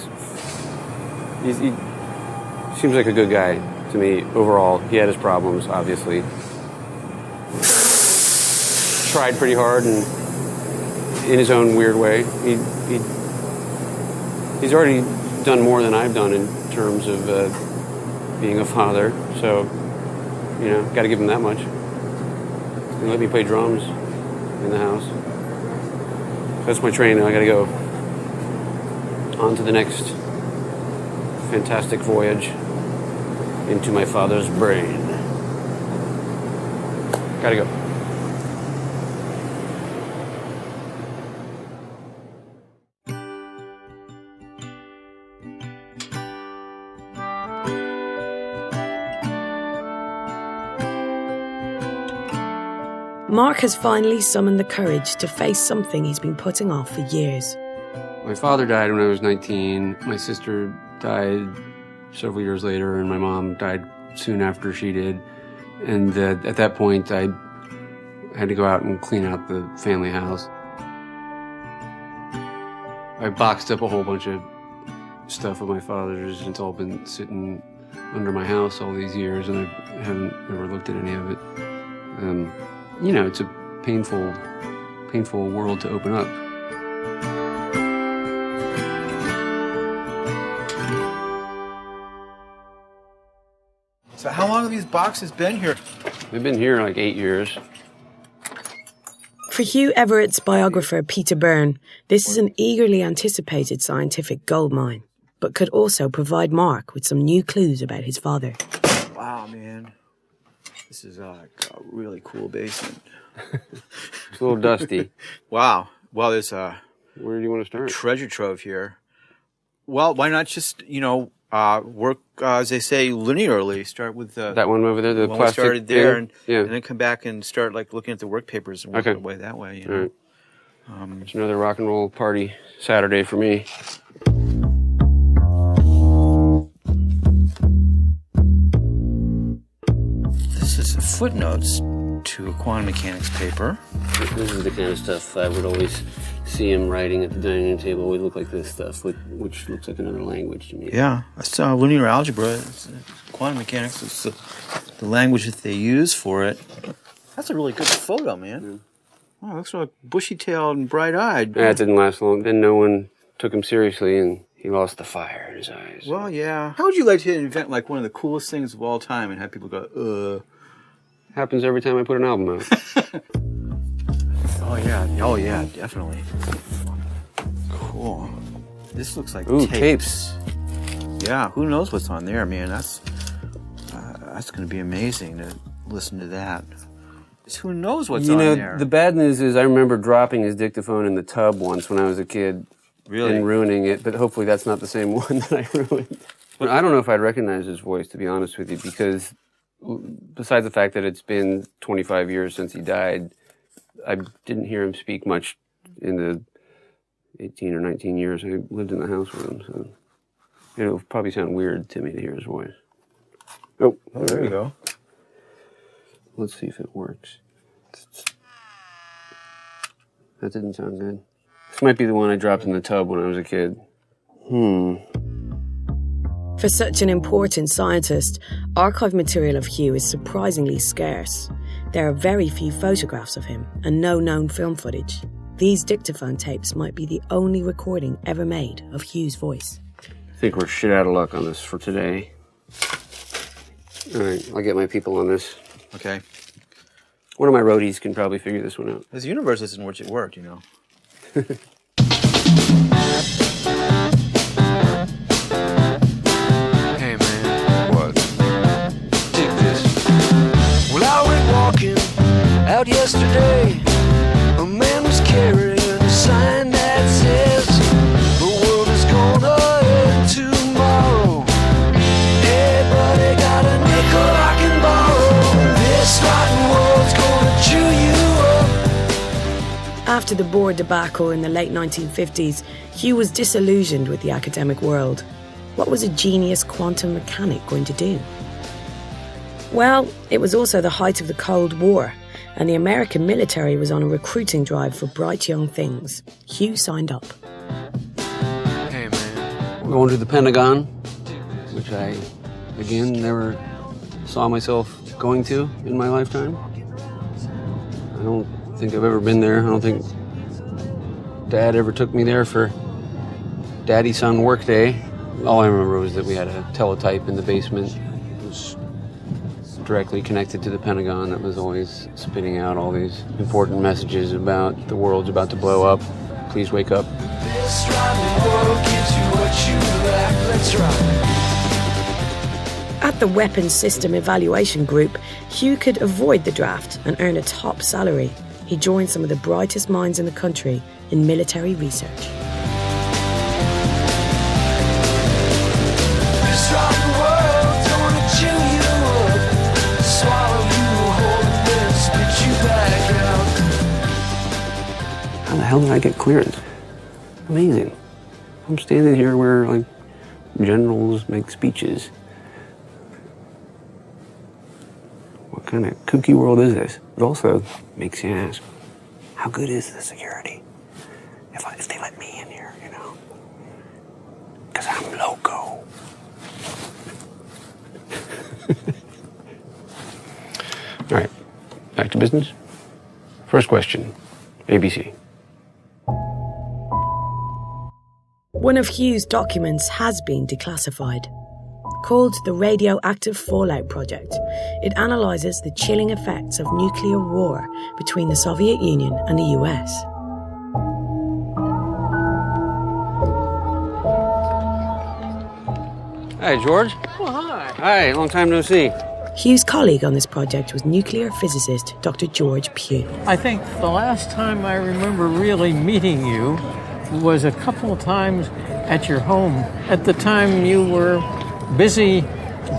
C: seems like a good guy to me overall. He had his problems, obviously. Tried pretty hard and in his own weird way. He's already done more than I've done in terms of being a father. So, you know, got to give him that much. He let me play drums in the house. That's my train now. I got to go on to the next fantastic voyage into my father's brain. Gotta go.
G: Mark has finally summoned the courage to face something he's been putting off for years.
C: My father died when I was 19. My sister died several years later, and my mom died soon after she did. And at that point, I had to go out and clean out the family house. I boxed up a whole bunch of stuff of my father's. It's all been sitting under my house all these years, and I haven't ever looked at any of it. You know, it's a painful world to open up.
Q: So how long have these boxes been here?
C: They've been here like 8 years.
G: For Hugh Everett's biographer, Peter Byrne, this is an eagerly anticipated scientific goldmine, but could also provide Mark with some new clues about his father.
Q: Wow, man. This is a really cool basement.
C: It's a little dusty.
Q: Wow. Well, there's a...
C: Where do you want to start?
Q: Treasure trove here. Well, why not just, you know, work, as they say, linearly. Start with
C: that one over there, the
Q: when
C: plastic
Q: we started there,
C: thing?
Q: and then come back and start like looking at the work papers and work our way that way. You know?
C: All right. It's another rock and roll party Saturday for me.
Q: This is footnotes to a quantum mechanics paper.
C: This is the kind of stuff I would always see him writing at the dining room table. It would look like this stuff, which looks like another language to me.
Q: Yeah, that's linear algebra. It's, quantum mechanics is the language that they use for it. That's a really good photo, man. Yeah. Wow, looks like bushy-tailed and bright-eyed.
C: That didn't last long. Then no one took him seriously, and he lost the fire in his eyes.
Q: Well, yeah. How would you like to invent like one of the coolest things of all time and have people go,
C: Happens every time I put an album out.
Q: Oh, yeah, definitely. Cool. This looks like
C: tapes.
Q: Yeah, who knows what's on there, man. That's going to be amazing to listen to that. Who knows what's on there?
C: The bad news is I remember dropping his dictaphone in the tub once when I was a kid.
Q: Really?
C: And ruining it, but hopefully that's not the same one that I ruined. But I don't know if I'd recognize his voice, to be honest with you, because besides the fact that it's been 25 years since he died, I didn't hear him speak much in the 18 or 19 years I lived in the house with him, so it'll probably sound weird to me to hear his voice. Oh,
Q: there you go.
C: Let's see if it works. That didn't sound good. This might be the one I dropped in the tub when I was a kid.
G: For such an important scientist, archive material of Hugh is surprisingly scarce. There are very few photographs of him and no known film footage. These dictaphone tapes might be the only recording ever made of Hugh's voice.
C: I think we're shit out of luck on this for today. All right, I'll get my people on this.
Q: Okay.
C: One of my roadies can probably figure this one out.
Q: This universe isn't what it worked, you know.
F: Hey man, what? Dig this. Well, I went walking out yesterday. A man was carrying a sign that says the world is gonna end tomorrow. Everybody got a nickel I can borrow. This rotten world's gonna chew you up.
G: After the Bohr debacle in the late 1950s, Hugh was disillusioned with the academic world. What was a genius quantum mechanic going to do? Well, it was also the height of the Cold War, and the American military was on a recruiting drive for bright young things. Hugh signed up.
F: Hey man.
C: We're going to the Pentagon, which I, again, never saw myself going to in my lifetime. I don't think I've ever been there. I don't think Dad ever took me there for Daddy-son work day. All I remember was that we had a teletype in the basement directly connected to the Pentagon that was always spitting out all these important messages about the world's about to blow up. Please wake up.
F: This round world gives you what you lack. Let's rock.
G: At the Weapons System Evaluation Group, Hugh could avoid the draft and earn a top salary. He joined some of the brightest minds in the country in military research.
F: This round world don't wanna chew you up, swallow you whole and then spit you back out.
C: How the hell did I get clearance? Amazing. I'm standing here where, like, generals make speeches. What kind of kooky world is this? It also makes you ask, how good is the security? If they let me in here, you know? Because I'm loco. All right, back to business. First question, ABC.
G: One of Hugh's documents has been declassified. Called the Radioactive Fallout Project, it analyses the chilling effects of nuclear war between the Soviet Union and the US.
C: Hi, George.
E: Oh, hi.
C: Hi, long time no see.
G: Hugh's colleague on this project was nuclear physicist Dr. George Pugh.
E: I think the last time I remember really meeting you was a couple of times at your home. At the time you were busy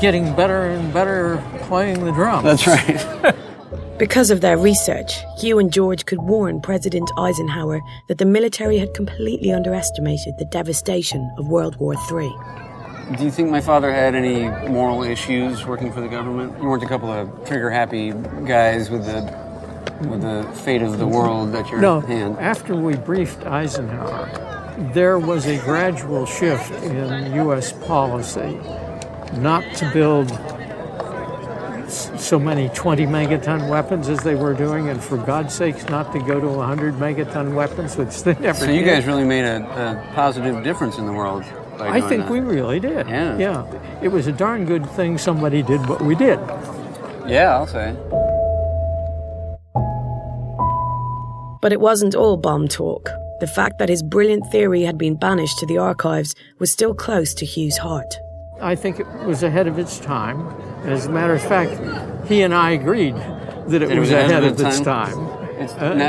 E: getting better and better playing the drums.
C: That's right.
G: Because of their research, Hugh and George could warn President Eisenhower that the military had completely underestimated the devastation of World War III.
C: Do you think my father had any moral issues working for the government? You weren't a couple of trigger-happy guys with the fate of the world at your hand?
E: No, after we briefed Eisenhower, there was a gradual shift in U.S. policy not to build so many 20 megaton weapons as they were doing, and for God's sakes not to go to 100 megaton weapons, which they never did.
C: So you guys really made a positive difference in the world by doing
E: I think
C: that.
E: we really did.
C: Yeah.
E: It was a darn good thing somebody did what we did.
C: Yeah, I'll say.
G: But it wasn't all bomb talk. The fact that his brilliant theory had been banished to the archives was still close to Hugh's heart.
E: I think it was ahead of its time. As a matter of fact, he and I agreed that it was ahead of its time.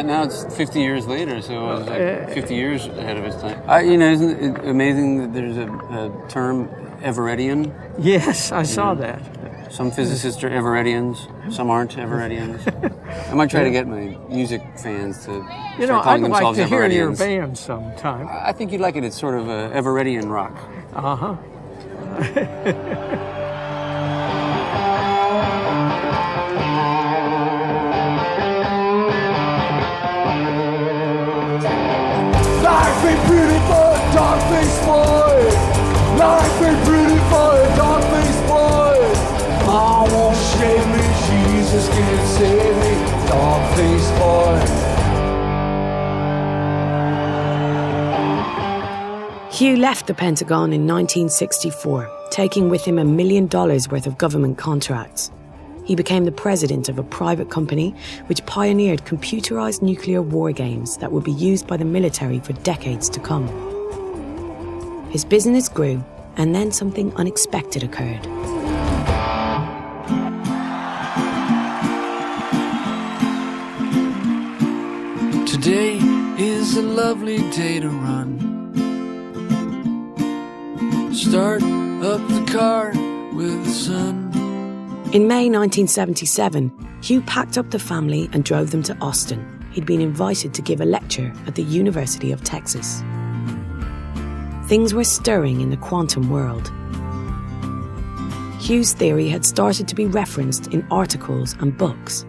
C: Now it's 50 years later, so it was like 50 years ahead of its time. Isn't it amazing that there's a term, Everettian?
E: Yes, I saw that.
C: Some physicists are Everettians, some aren't Everettians. I might try to get my music fans to start calling themselves Everettians.
E: I'd like to hear your band sometime.
C: I think you'd like it. It's sort of Everettian rock.
E: Uh-huh.
F: Life ain't pretty for a dog-faced boy. Life ain't pretty for a dog-faced boy. Mom won't shave me, Jesus can't save me, dog-faced boy.
G: Hugh left the Pentagon in 1964, taking with him $1 million worth of government contracts. He became the president of a private company which pioneered computerized nuclear war games that would be used by the military for decades to come. His business grew, and then something unexpected occurred.
F: Today is a lovely day to run. Start up the car with the sun.
G: In May 1977, Hugh packed up the family and drove them to Austin. He'd been invited to give a lecture at the University of Texas. Things were stirring in the quantum world. Hugh's theory had started to be referenced in articles and books.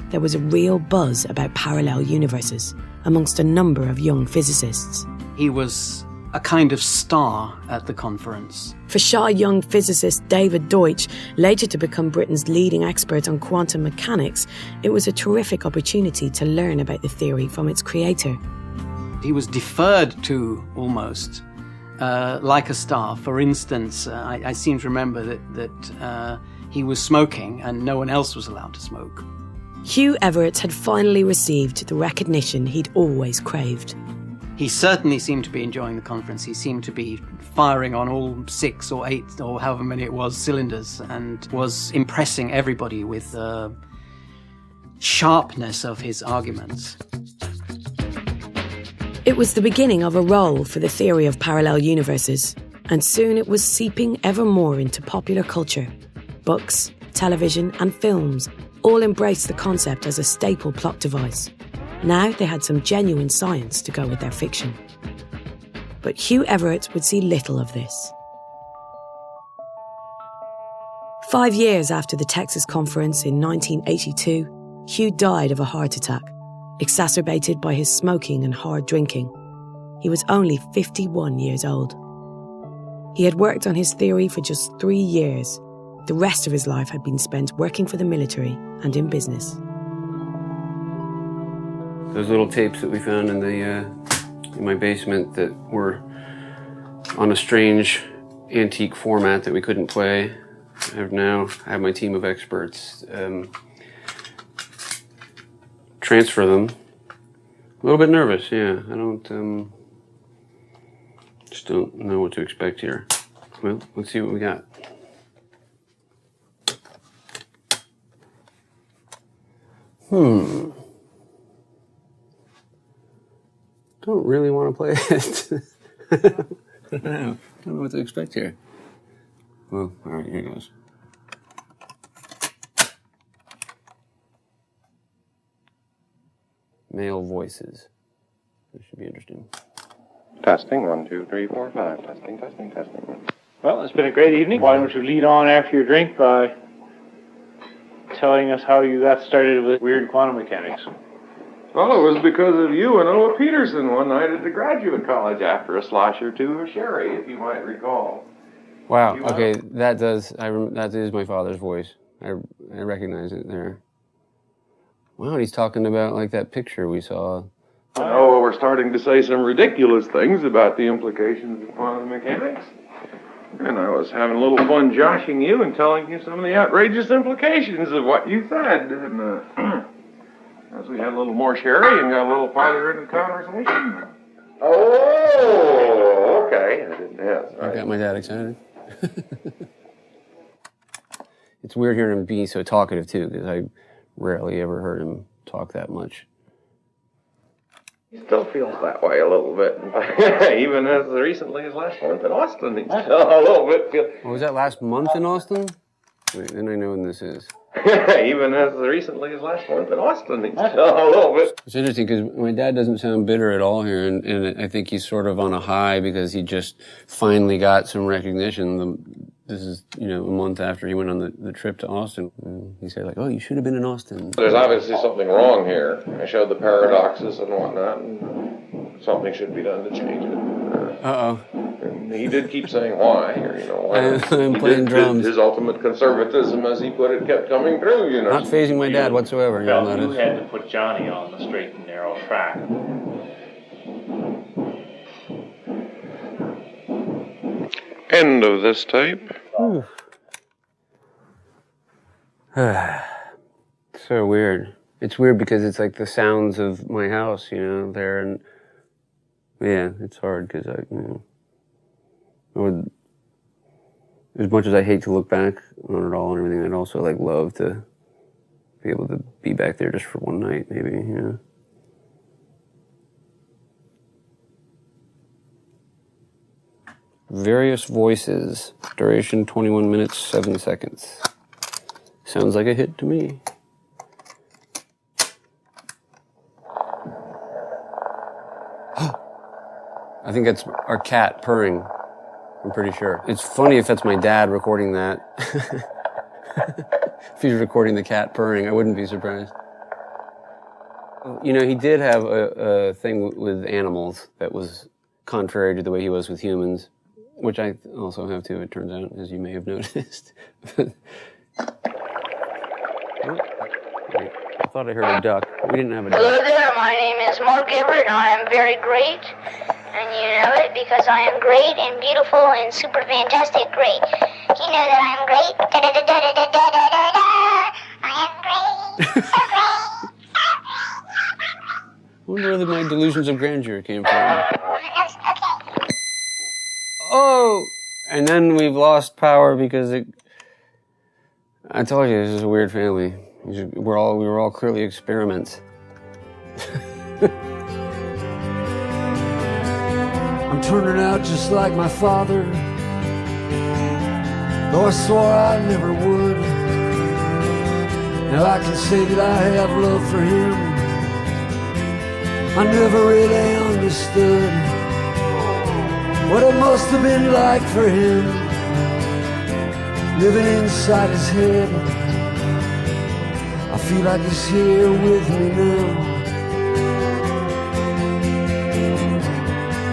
G: There was a real buzz about parallel universes amongst a number of young physicists.
E: He was a kind of star at the conference.
G: For shy young physicist David Deutsch, later to become Britain's leading expert on quantum mechanics, it was a terrific opportunity to learn about the theory from its creator.
E: He was deferred to almost, like a star. For instance, I seem to remember that
R: he was smoking and no one else was allowed to smoke.
G: Hugh Everett had finally received the recognition he'd always craved.
R: He certainly seemed to be enjoying the conference. He seemed to be firing on all 6 or 8 or however many it was cylinders, and was impressing everybody with the sharpness of his arguments.
G: It was the beginning of a role for the theory of parallel universes, and soon it was seeping ever more into popular culture. Books, television and films all embraced the concept as a staple plot device. Now they had some genuine science to go with their fiction. But Hugh Everett would see little of this. 5 years after the Texas conference in 1982, Hugh died of a heart attack, exacerbated by his smoking and hard drinking. He was only 51 years old. He had worked on his theory for just 3 years. The rest of his life had been spent working for the military and in business.
C: Those little tapes that we found in my basement that were on a strange antique format that we couldn't play. I have my team of experts transfer them. A little bit nervous, yeah. I just don't know what to expect here. Well, let's see what we got. Don't really want to play it. I don't know what to expect here. Well, all right, here goes. Male voices. This should be interesting.
S: Testing, 1, 2, 3, 4, 5. Testing, testing, testing.
K: Well, it's been a great evening. Why don't you lead on after your drink by telling us how you got started with weird quantum mechanics?
S: Well, it was because of you and Ola Peterson one night at the graduate college after a slosh or two of sherry, if you might recall.
C: Wow. Okay, that is my father's voice. I recognize it there. Wow, he's talking about like that picture we saw.
S: Oh, we're starting to say some ridiculous things about the implications of quantum mechanics. And I was having a little fun joshing you and telling you some of the outrageous implications of what you said. And as we had a little more sherry and got a little farther into the conversation. Oh, okay. Yes,
C: I got my dad excited. It's weird hearing him be so talkative too, because I rarely ever heard him talk that much.
S: He still feels that way a little bit. Even as recently as last month in Austin, he still a little bit feels.
C: Oh, was that last month in Austin? Wait, then I know when this is.
S: Even as recently as last month in Austin, he still a little bit.
C: It's interesting because my dad doesn't sound bitter at all here, and I think he's sort of on a high because he just finally got some recognition. This is, a month after he went on the trip to Austin. And he said, like, oh, you should have been in Austin.
S: There's obviously something wrong here. I showed the paradoxes and whatnot, and something should be done to change it.
C: Uh-oh.
S: And he did keep saying why, why.
C: I'm playing drums.
S: His ultimate conservatism, as he put it, kept coming through,
C: Not phasing my dad whatsoever.
T: You had to put Johnny on the straight and narrow track.
S: End of this tape.
C: So weird. It's weird because it's like the sounds of my house, there, and yeah, it's hard because I would, as much as I hate to look back on it all and everything, I'd also love to be able to be back there just for one night, maybe, Various voices. Duration 21 minutes, 7 seconds. Sounds like a hit to me. I think that's our cat purring. I'm pretty sure. It's funny if that's my dad recording that. If he's recording the cat purring, I wouldn't be surprised. He did have a thing with animals that was contrary to the way he was with humans. Which I also have too, it turns out, as you may have noticed. I thought I heard a duck. We didn't have a duck.
U: Hello there, my name is Mark Everett, and I am very great. And you know it because I am great and beautiful and super fantastic great. You know that I am great. Da-da-da-da-da-da-da-da-da. I am great. So great.
C: I wonder where my delusions of grandeur came from. Oh! And then we've lost power because I told you, this is a weird family. We were all clearly experiments.
F: I'm turning out just like my father, though I swore I never would. Now I can say that I have love for him. I never really understood what it must have been like for him, living inside his head. I feel like he's here with me now,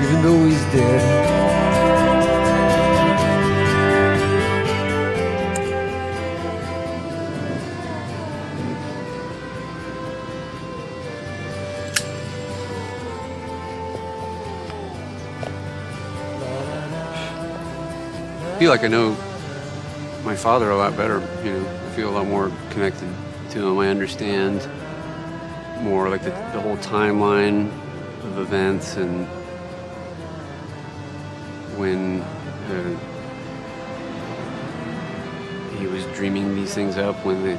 F: even though he's dead.
C: I feel like I know my father a lot better, you know. I feel a lot more connected to him. I understand more like the whole timeline of events, and when he was dreaming these things up, when he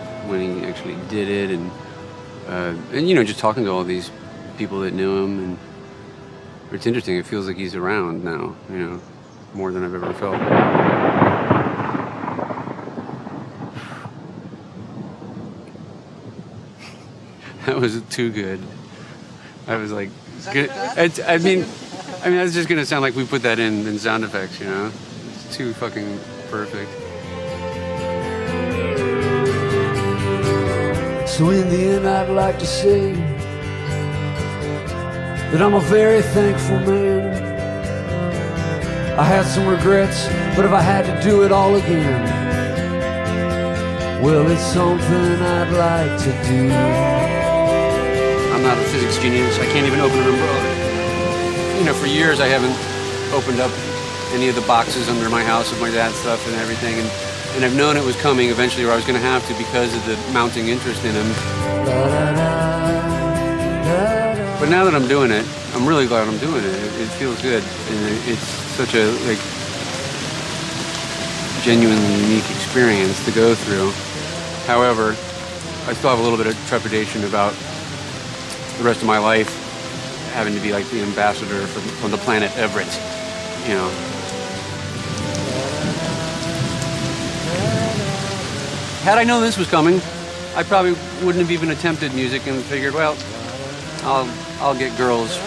C: actually did it, and you know, just talking to all these people that knew him, and it's interesting. It feels like he's around now, you know, more than I've ever felt. That was too good. I was like, good. I mean, that's just gonna sound like we put that in sound effects, you know? It's too fucking perfect.
F: So in the end, I'd like to say that I'm a very thankful man. I had some regrets, but if I had to do it all again, well, it's something I'd like to do.
C: I'm not a physics genius. I can't even open an umbrella. You know, for years I haven't opened up any of the boxes under my house with my dad's stuff and everything, and I've known it was coming eventually, or I was going to have to, because of the mounting interest in him. But now that I'm doing it, I'm really glad I'm doing it. It feels good, and it's such a genuinely unique experience to go through. However, I still have a little bit of trepidation about the rest of my life having to be like the ambassador from the planet Everett, you know. Had I known this was coming, I probably wouldn't have even attempted music and figured, well, I'll get girls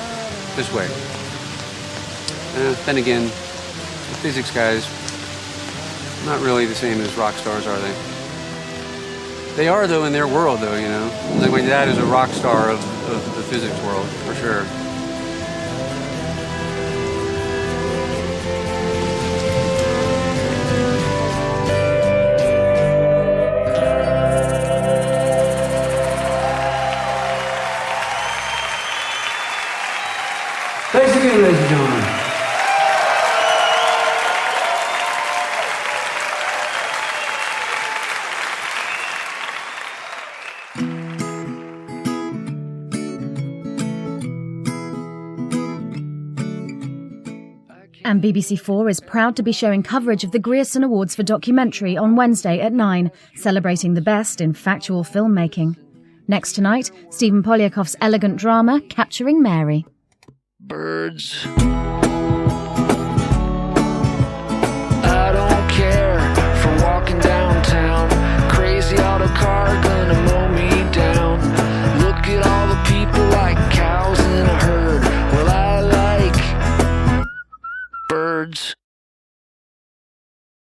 C: this way. Then again, the physics guys, not really the same as rock stars, are they? They are, though, in their world, though, you know. Like, my dad is a rock star of the physics world, for sure.
F: Thanks again, ladies and gentlemen.
A: And BBC4 is proud to be showing coverage of the Grierson Awards for Documentary on Wednesday at 9, celebrating the best in factual filmmaking. Next tonight, Stephen Polyakov's elegant drama, Capturing Mary.
V: Birds